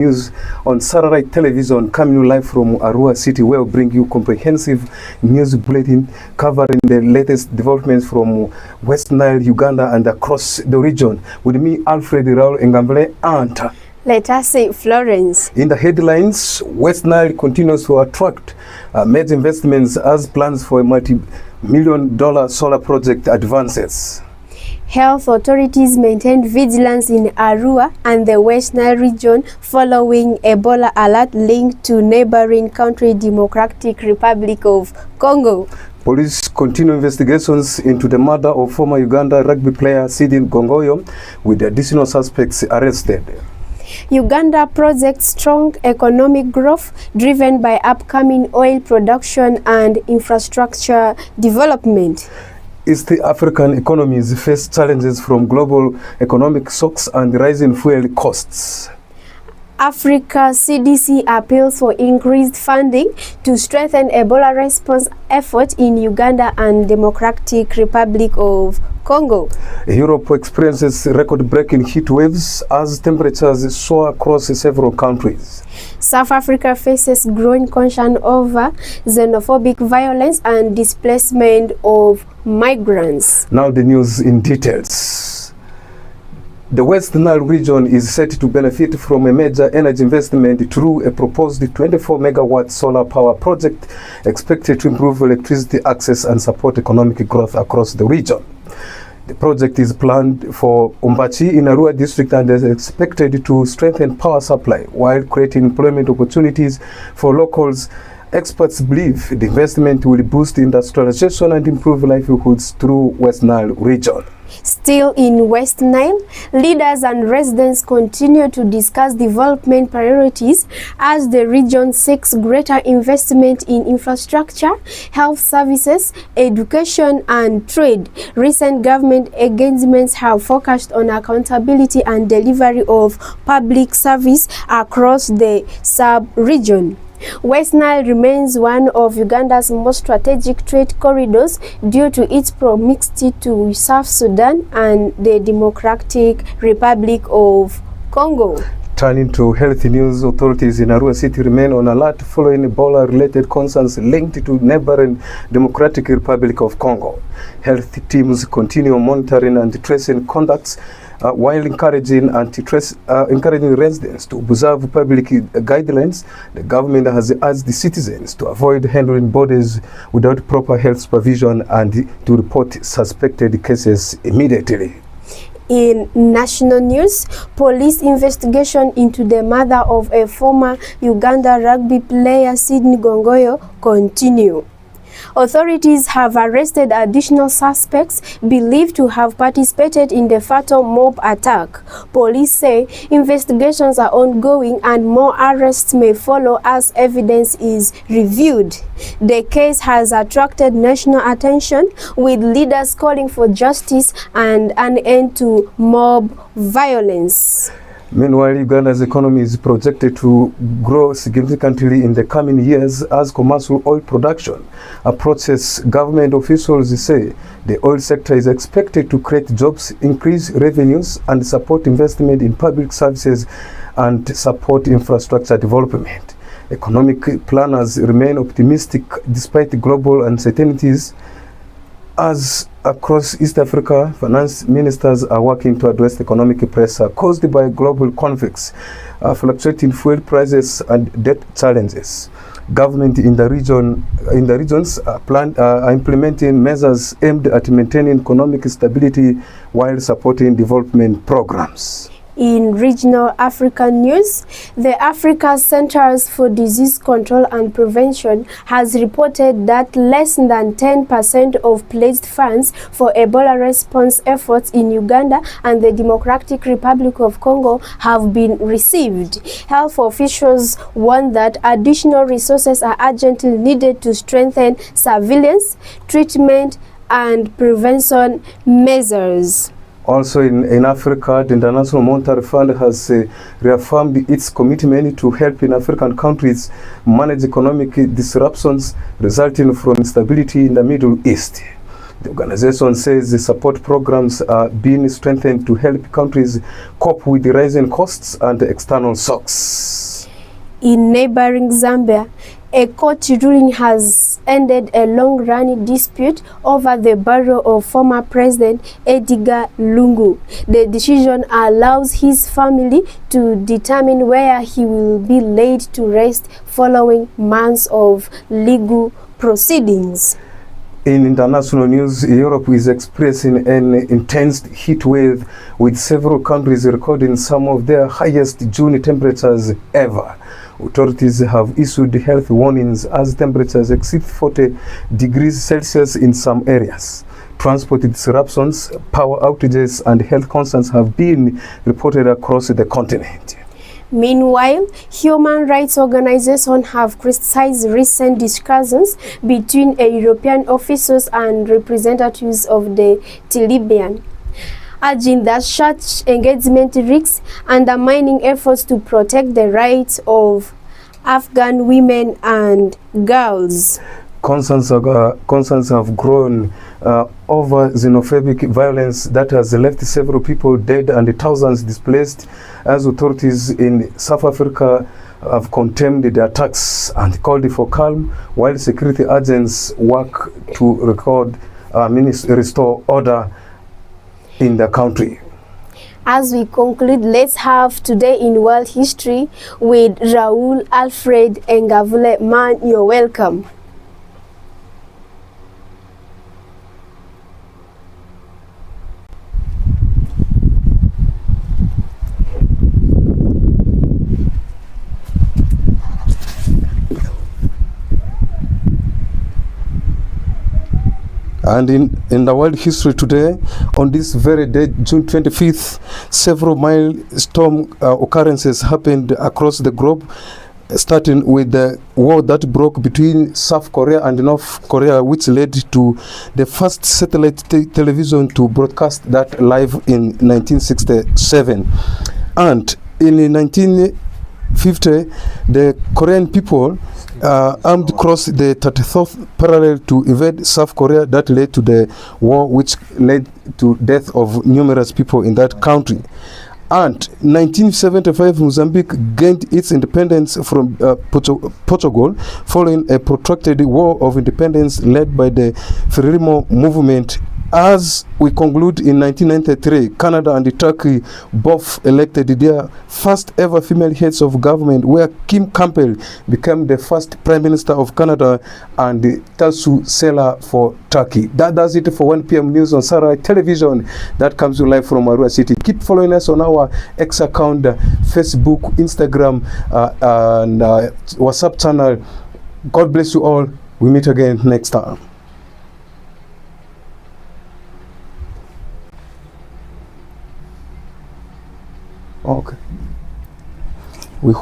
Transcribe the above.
News on Sararights television, coming live from Arua City, where we bring you comprehensive news bulletin covering the latest developments from West Nile, Uganda, and across the region. With me, Alfred Raul Engambele, and let us say Florence. In the headlines, West Nile continues to attract major investments as plans for a multi-million-dollar solar project advances. Health authorities maintain vigilance in Arua and the West Nile region following Ebola alert linked to neighboring country Democratic Republic of Congo. Police continue investigations into the murder of former Uganda rugby player Sidin Gongoyo, with additional suspects arrested. Uganda projects strong economic growth driven by upcoming oil production and infrastructure development. East African economies face challenges from global economic shocks and rising fuel costs. Africa CDC appeals for increased funding to strengthen Ebola response efforts in Uganda and Democratic Republic of Congo. Europe experiences record-breaking heat waves as temperatures soar across several countries. South Africa faces growing concern over xenophobic violence and displacement of migrants. Now the news in details. The West Nile region is set to benefit from a major energy investment through a proposed 24-megawatt solar power project expected to improve electricity access and support economic growth across the region. The project is planned for Umbachi in Arua district and is expected to strengthen power supply while creating employment opportunities for locals. Experts believe the investment will boost industrialization and improve livelihoods through West Nile region. Still in West Nile, leaders and residents continue to discuss development priorities as the region seeks greater investment in infrastructure, health services, education, and trade. Recent government engagements have focused on accountability and delivery of public service across the sub-region. West Nile remains one of Uganda's most strategic trade corridors due to its proximity to South Sudan and the Democratic Republic of Congo. Turning to health news, authorities in Arua City remain on alert following Ebola-related concerns linked to neighboring Democratic Republic of Congo. Health teams continue monitoring and tracing contacts while encouraging residents to observe public guidelines. The government has urged the citizens to avoid handling bodies without proper health supervision and to report suspected cases immediately. In national news, police investigation into the murder of a former Uganda rugby player Sidin Gongoyo continue. Authorities have arrested additional suspects believed to have participated in the fatal mob attack. Police say investigations are ongoing and more arrests may follow as evidence is reviewed. The case has attracted national attention, with leaders calling for justice and an end to mob violence. Meanwhile, Uganda's economy is projected to grow significantly in the coming years as commercial oil production approaches. Government officials say the oil sector is expected to create jobs, increase revenues, and support investment in public services and support infrastructure development. Economic planners remain optimistic despite global uncertainties, as across East Africa, finance ministers are working to address economic pressure caused by global conflicts, fluctuating fuel prices, and debt challenges. Government in the regions are implementing measures aimed at maintaining economic stability while supporting development programs. In regional African news, the Africa Centers for Disease Control and Prevention has reported that less than 10% of pledged funds for Ebola response efforts in Uganda and the Democratic Republic of Congo have been received. Health officials warn that additional resources are urgently needed to strengthen surveillance, treatment, and prevention measures. Also in Africa, the International Monetary Fund has reaffirmed its commitment to helping African countries manage economic disruptions resulting from instability in the Middle East. The organization says the support programs are being strengthened to help countries cope with the rising costs and external shocks. In neighboring Zambia, a court ruling has ended a long-running dispute over the burial of former President Edgar Lungu. The decision allows his family to determine where he will be laid to rest following months of legal proceedings. In international news, Europe is experiencing an intense heat wave, with several countries recording some of their highest June temperatures ever. Authorities have issued health warnings as temperatures exceed 40 degrees Celsius in some areas. Transport disruptions, power outages, and health concerns have been reported across the continent. Meanwhile, human rights organizations have criticized recent discussions between European officials and representatives of the Taliban, urging that such engagement risks undermining efforts to protect the rights of Afghan women and girls. Concerns have grown over xenophobic violence that has left several people dead and thousands displaced, as authorities in South Africa have condemned the attacks and called for calm, while security agents work to restore order in the country. As we conclude, let's have Today in World History with Raul Alfred Engavule. Man, you're welcome. And in the world history today, on this very day, June 25th, several milestone occurrences happened across the globe, starting with the war that broke between South Korea and North Korea, which led to the first satellite television to broadcast that live in 1967. And in 1950, the Korean people armed crossed the 34th parallel to invade South Korea. That led to the war, which led to death of numerous people in that country. And 1975, Mozambique gained its independence from Portugal following a protracted war of independence led by the Frelimo movement. As we conclude, in 1993, Canada and Turkey both elected their first ever female heads of government, where Kim Campbell became the first Prime Minister of Canada and Tasu Sela for Turkey. That does it for 1 p.m. news on Sararights Television that comes to live from Arua City. Keep following us on our X account, Facebook, Instagram, and WhatsApp channel. God bless you all. We meet again next time. Okay. We hope